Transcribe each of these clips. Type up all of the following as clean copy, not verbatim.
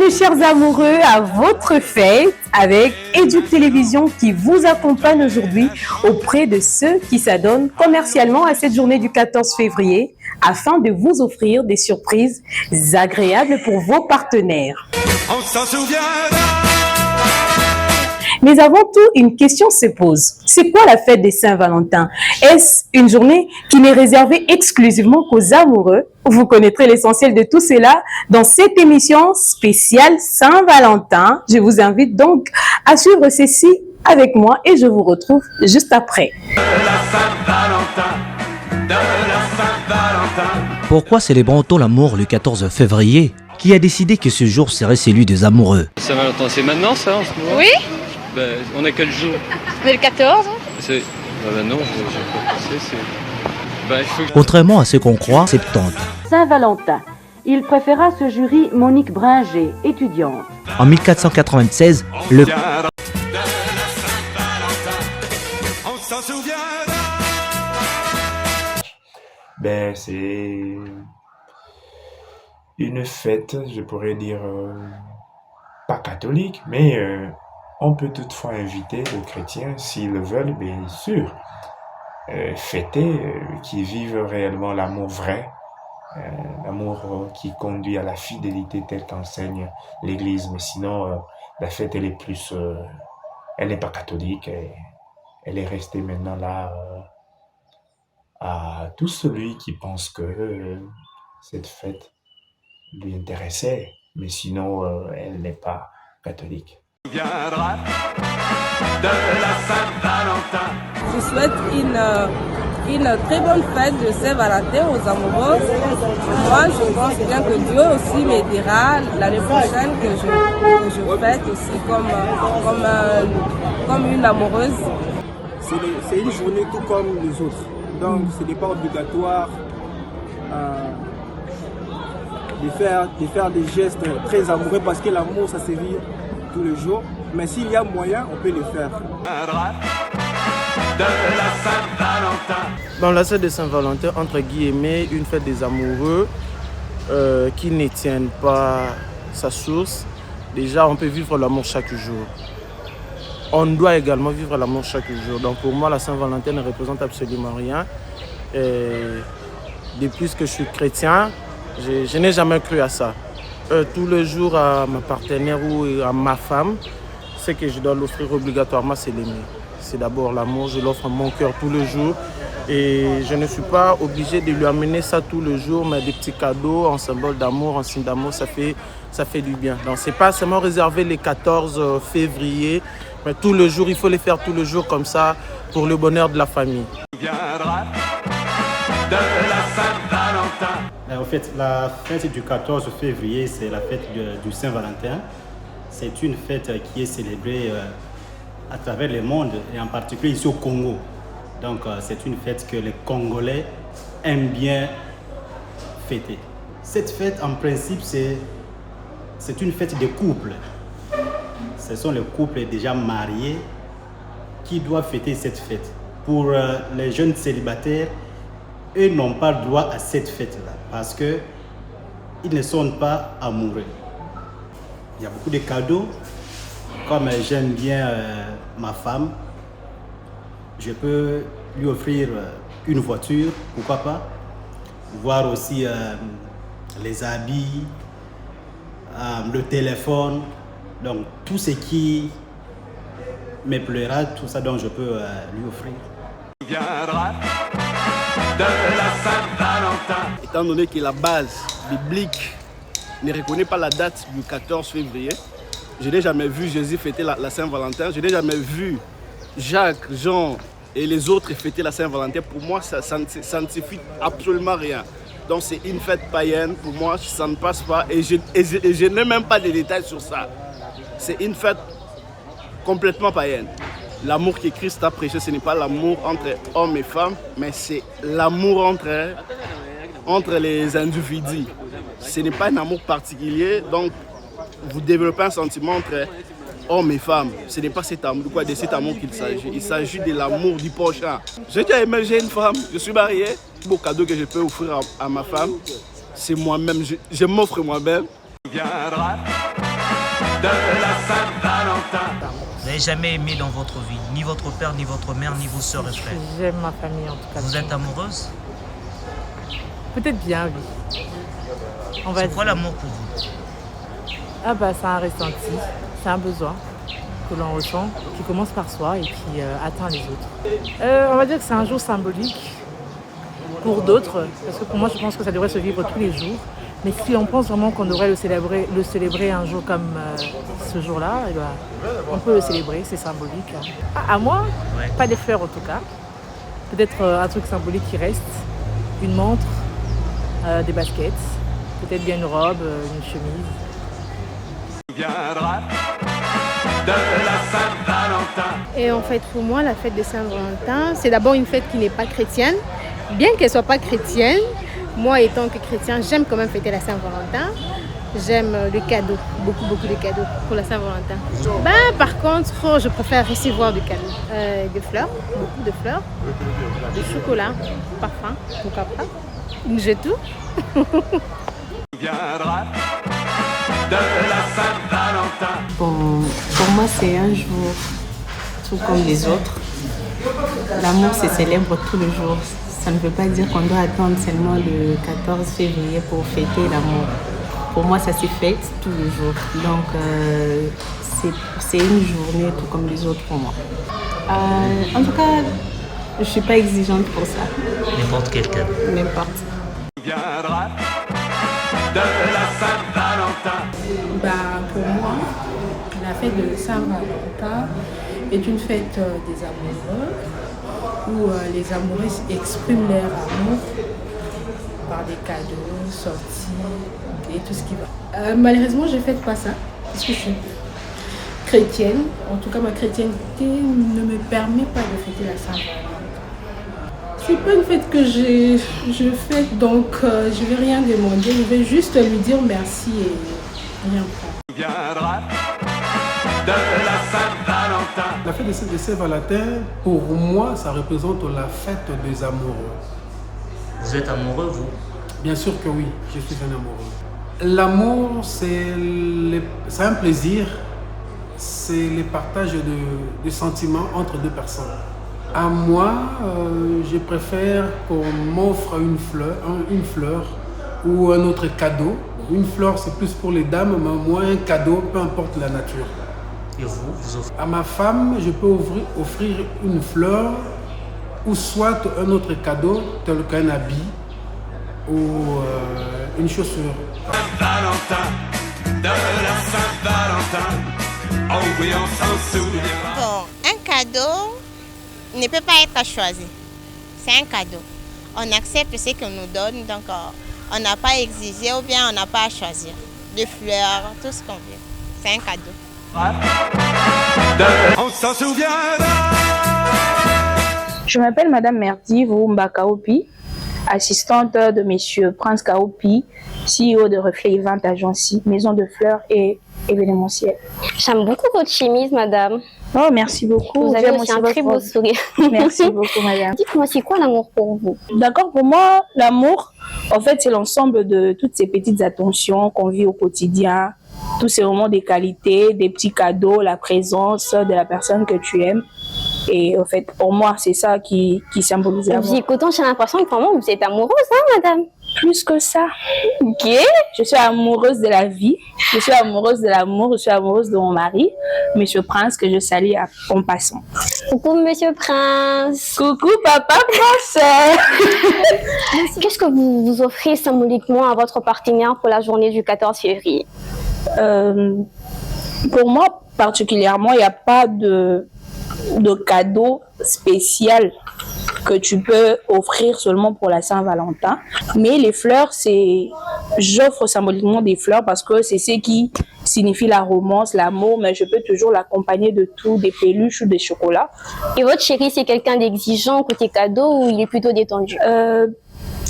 Bienvenue chers amoureux à votre fête avec Educ Télévision qui vous accompagne aujourd'hui auprès de ceux qui s'adonnent commercialement à cette journée du 14 février afin de vous offrir des surprises agréables pour vos partenaires. On s'en souviendra. Mais avant tout, une question se pose. C'est quoi la fête des Saint-Valentin? Est-ce une journée qui n'est réservée exclusivement qu'aux amoureux? Vous connaîtrez l'essentiel de tout cela dans cette émission spéciale Saint-Valentin. Je vous invite donc à suivre ceci avec moi et je vous retrouve juste après. Pourquoi célébrons-on l'amour le 14 février? Qui a décidé que ce jour serait celui des amoureux? Saint-Valentin, c'est maintenant ça en ce moment? Oui. Ben, on a quel jour? Mais le 14. C'est... non, Contrairement à ce qu'on croit, 70. Saint-Valentin. Il préféra ce jury Monique Bringer, étudiante. En 1496, le... C'est une fête, je pourrais dire, pas catholique, mais on peut toutefois inviter les chrétiens, s'ils le veulent, bien sûr, fêter, qui vivent réellement l'amour vrai, l'amour qui conduit à la fidélité telle qu'enseigne l'Église. Mais sinon, la fête, elle est plus, elle n'est pas catholique, elle est restée maintenant là à tout celui qui pense que cette fête lui intéressait, mais sinon, elle n'est pas catholique. Je souhaite une très bonne fête de Saint-Valentin aux amoureux. Moi, je pense bien que Dieu aussi m'aidera l'année prochaine que je fête aussi comme une amoureuse. C'est une journée tout comme les autres. Donc, ce n'est pas obligatoire de faire des gestes très amoureux parce que l'amour, ça se vit tous les jours. Mais s'il y a moyen, on peut le faire. Dans la fête de Saint-Valentin, entre guillemets, une fête des amoureux qui ne tiennent pas sa source. Déjà, on peut vivre l'amour chaque jour. On doit également vivre l'amour chaque jour. Donc pour moi, la Saint-Valentin ne représente absolument rien. Et depuis que je suis chrétien, je n'ai jamais cru à ça. Tous les jours à ma partenaire ou à ma femme, ce que je dois l'offrir obligatoirement, c'est l'aimer. C'est d'abord l'amour, je l'offre à mon cœur tous les jours. Et je ne suis pas obligé de lui amener ça tous les jours, mais des petits cadeaux en symbole d'amour, en signe d'amour, ça fait du bien. Donc c'est pas seulement réservé les 14 février, mais tous les jours, il faut les faire tous les jours comme ça pour le bonheur de la famille. En fait, la fête du 14 février, c'est la fête du Saint-Valentin. C'est une fête qui est célébrée à travers le monde et en particulier ici au Congo. Donc c'est une fête que les Congolais aiment bien fêter. Cette fête, en principe, c'est une fête de couple. Ce sont les couples déjà mariés qui doivent fêter cette fête. Pour les jeunes célibataires, eux n'ont pas le droit à cette fête-là parce qu'ils ne sont pas amoureux. Il y a beaucoup de cadeaux. Comme j'aime bien ma femme, je peux lui offrir une voiture, pourquoi pas. Voir aussi les habits, le téléphone. Donc tout ce qui me plaira, tout ça dont je peux lui offrir. Étant donné que la base biblique ne reconnaît pas la date du 14 février, je n'ai jamais vu Jésus fêter la Saint-Valentin, je n'ai jamais vu Jacques, Jean et les autres fêter la Saint-Valentin. Pour moi, ça ne suffit absolument rien. Donc c'est une fête païenne, pour moi ça ne passe pas et je n'ai même pas de détails sur ça. C'est une fête complètement païenne. L'amour que Christ a prêché, ce n'est pas l'amour entre hommes et femmes, mais c'est l'amour entre les individus. Ce n'est pas un amour particulier, donc vous développez un sentiment entre hommes et femmes. Ce n'est pas de cet amour qu'il s'agit. Il s'agit de l'amour du prochain. J'ai déjà aimé, j'ai une femme, je suis marié. Le beau cadeau que je peux offrir à ma femme, c'est moi-même. Je m'offre moi-même. de la Saint-Valentin. Vous n'avez jamais aimé dans votre vie, ni votre père, ni votre mère, ni vos sœurs et frères. J'aime ma famille en tout cas. Vous êtes amoureuse? Peut-être bien, oui. C'est quoi l'amour pour vous? Ah bah c'est un ressenti, c'est un besoin que l'on ressent, qui commence par soi et qui atteint les autres. On va dire que c'est un jour symbolique pour d'autres, parce que pour moi je pense que ça devrait se vivre tous les jours. Mais si on pense vraiment qu'on devrait le célébrer un jour comme ce jour-là, eh ben, on peut le célébrer, c'est symbolique. À moi, Ouais. pas des fleurs en tout cas. Peut-être un truc symbolique qui reste, une montre, des baskets, peut-être bien une robe, une chemise. Viendra de la Saint-Valentin. Et en fait, pour moi, la fête de Saint-Valentin, c'est d'abord une fête qui n'est pas chrétienne. Bien qu'elle ne soit pas chrétienne, moi, étant que chrétien, j'aime quand même fêter la Saint-Valentin. J'aime les cadeaux, beaucoup de cadeaux pour la Saint-Valentin. Par contre, je préfère recevoir des cadeaux. Des fleurs, beaucoup de fleurs, du chocolat, parfum, pourquoi pas. J'ai tout. Viendra de la Saint-Valentin. Bon, pour moi, c'est un jour, tout comme les autres. L'amour se célèbre tous les jours. Ça ne veut pas dire qu'on doit attendre seulement le 14 février pour fêter l'amour. Pour moi, ça se fête tous les jours. Donc, c'est une journée tout comme les autres pour moi. En tout cas, je ne suis pas exigeante pour ça. N'importe quel cadeau. N'importe. Viendra de la Saint-Valentin. Pour moi, la fête de Saint-Valentin est une fête des amoureux où les amoureux expriment leur amour par des cadeaux, sorties et tout ce qui va. Malheureusement, je ne fête pas ça parce que je suis chrétienne. En tout cas, ma chrétienté ne me permet pas de fêter la Saint-Valentin. C'est pas une fête que je fête, donc je vais rien demander. Je vais juste lui dire merci et rien prendre. Viendra de la Saint-Valentin. La fête de Saint-Valentin, pour moi, ça représente la fête des amoureux. Vous êtes amoureux, vous? Bien sûr que oui, je suis un amoureux. L'amour, c'est un plaisir, c'est le partage de sentiments entre deux personnes. À moi, je préfère qu'on m'offre une fleur ou un autre cadeau. Une fleur, c'est plus pour les dames, mais moi, un cadeau, peu importe la nature. Et vous offrez? À ma femme, je peux offrir une fleur ou soit un autre cadeau, tel qu'un habit ou une chaussure. Saint-Valentin, de la Saint-Valentin, oh oui, on s'en souvient. Bon, un cadeau ne peut pas être choisi. C'est un cadeau. On accepte ce qu'on nous donne, donc on n'a pas à exiger ou bien on n'a pas à choisir. Des fleurs, tout ce qu'on veut. C'est un cadeau. On s'en souviendra. Je m'appelle Madame Merdi Voumba Kaopi, assistante de Monsieur Prince Kaopi, CEO de Reflet Event Agency, maison de fleurs et événementiel. J'aime beaucoup votre chemise, madame. Oh, merci beaucoup. Vous avez aussi un très beau sourire. Merci beaucoup, madame. Dites-moi, c'est quoi l'amour pour vous? D'accord, pour moi, l'amour, en fait, c'est l'ensemble de toutes ces petites attentions qu'on vit au quotidien, tous ces moments de qualité, des petits cadeaux, la présence de la personne que tu aimes. Et en fait, pour moi, c'est ça qui symbolise l'amour. Vous écoutant, j'ai l'impression que vraiment vous êtes amoureuse, hein, madame? Plus que ça. Ok. Je suis amoureuse de la vie, je suis amoureuse de l'amour, je suis amoureuse de mon mari, Monsieur Prince, que je salue en passant. Coucou, Monsieur Prince. Coucou, papa Prince. Qu'est-ce que vous offrez symboliquement à votre partenaire pour la journée du 14 février? Pour moi, particulièrement, il n'y a pas de cadeau spécial que tu peux offrir seulement pour la Saint-Valentin. Mais les fleurs, j'offre symboliquement des fleurs parce que c'est ce qui signifie la romance, l'amour, mais je peux toujours l'accompagner de tout, des peluches ou des chocolats. Et votre chéri, c'est quelqu'un d'exigeant côté cadeau ou il est plutôt détendu?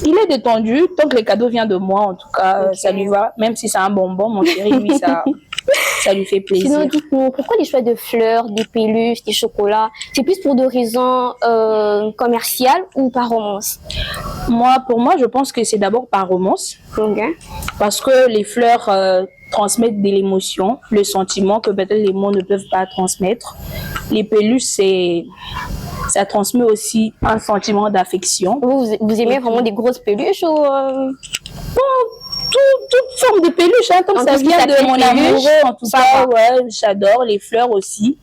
Il est détendu, tant que les cadeaux viennent de moi, en tout cas, okay. Ça lui va. Même si c'est un bonbon, mon chéri, lui, ça ça lui fait plaisir. Sinon, dites-nous, pourquoi les choix de fleurs, des peluches, des chocolats? C'est plus pour des raisons commerciales ou par romance? Pour moi, je pense que c'est d'abord par romance. Parce que les fleurs transmettent de l'émotion, le sentiment que peut-être les mots ne peuvent pas transmettre. Les peluches, ça transmet aussi un sentiment d'affection. Vous aimez vraiment des grosses peluches ou toute forme de peluche, hein, comme ça vient de mon amoureux, en tout cas, ouais, j'adore les fleurs aussi,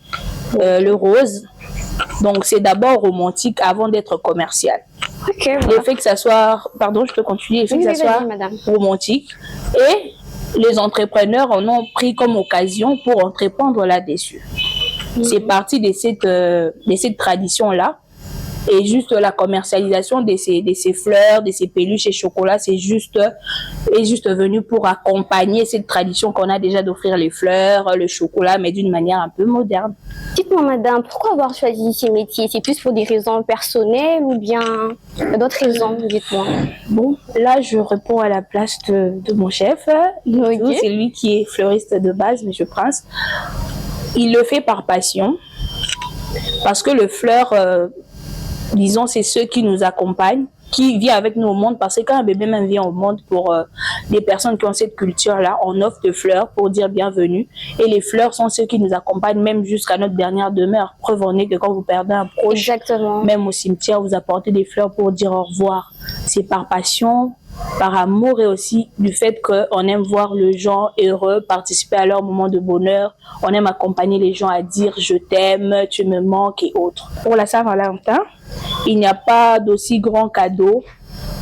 le rose. Donc c'est d'abord romantique avant d'être commercial. Le fait que ça soit, pardon, je peux continuer, le fait que ça soit romantique. Et les entrepreneurs en ont pris comme occasion pour entreprendre là-dessus. C'est parti de cette tradition-là. Et juste la commercialisation de ces fleurs, de ces peluches et chocolats, est juste venu pour accompagner cette tradition qu'on a déjà d'offrir les fleurs, le chocolat, mais d'une manière un peu moderne. Dites-moi, madame, pourquoi avoir choisi ces métiers? C'est plus pour des raisons personnelles ou bien d'autres raisons? Dites-moi. Bon, là, je réponds à la place de mon chef. C'est lui qui est fleuriste de base, M. Prince. Il le fait par passion, parce que le fleur... disons, c'est ceux qui nous accompagnent, qui vivent avec nous au monde, parce que quand un bébé même vient au monde, pour des personnes qui ont cette culture-là, on offre des fleurs pour dire bienvenue. Et les fleurs sont ceux qui nous accompagnent même jusqu'à notre dernière demeure. Preuve en est que quand vous perdez un proche, même au cimetière, vous apportez des fleurs pour dire au revoir. C'est par passion, par amour et aussi du fait qu'on aime voir les gens heureux, participer à leur moment de bonheur. On aime accompagner les gens à dire « je t'aime »,« tu me manques » et autres. Pour la Saint-Valentin, il n'y a pas d'aussi grand cadeau.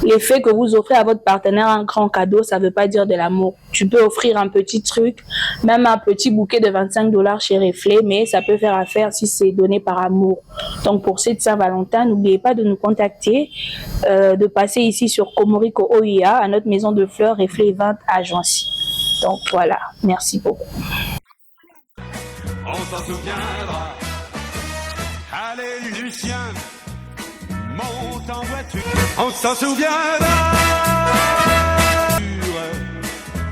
L'effet que vous offrez à votre partenaire un grand cadeau, ça ne veut pas dire de l'amour. Tu peux offrir un petit truc, même un petit bouquet de 25 $ chez Reflet, mais ça peut faire affaire si c'est donné par amour. Donc pour cette Saint-Valentin, n'oubliez pas de nous contacter, de passer ici sur Komoriko OIA, à notre maison de fleurs Reflet 20 à Jancy. Donc voilà, merci beaucoup. On s'en souviendra. Allez Lucien, monte en voiture. On s'en souviendra.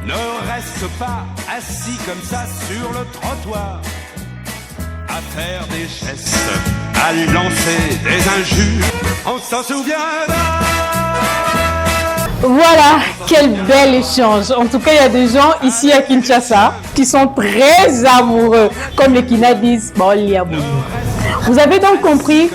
Ne reste pas assis comme ça sur le trottoir, à faire des gestes, à lancer des injures. On s'en souviendra. Voilà, quel bel échange. En tout cas, il y a des gens ici à Kinshasa qui sont très amoureux, comme les Kina disent, bon, il y a beaucoup. Vous avez donc compris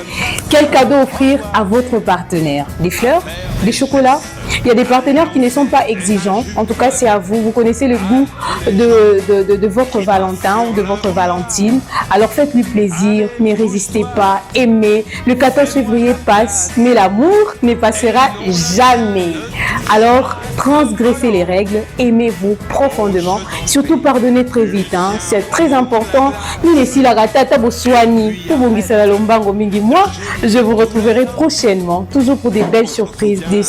quel cadeau offrir à votre partenaire. Des fleurs, des chocolats. Il y a des partenaires qui ne sont pas exigeants. En tout cas, c'est à vous. Vous connaissez le goût de votre Valentin ou de votre Valentine. Alors faites-lui plaisir, ne résistez pas, aimez. Le 14 février passe, mais l'amour ne passera jamais. Alors, transgressez les règles, aimez-vous profondément. Surtout, pardonnez très vite. Hein. C'est très important. Moi, je vous retrouverai prochainement, toujours pour des belles surprises, des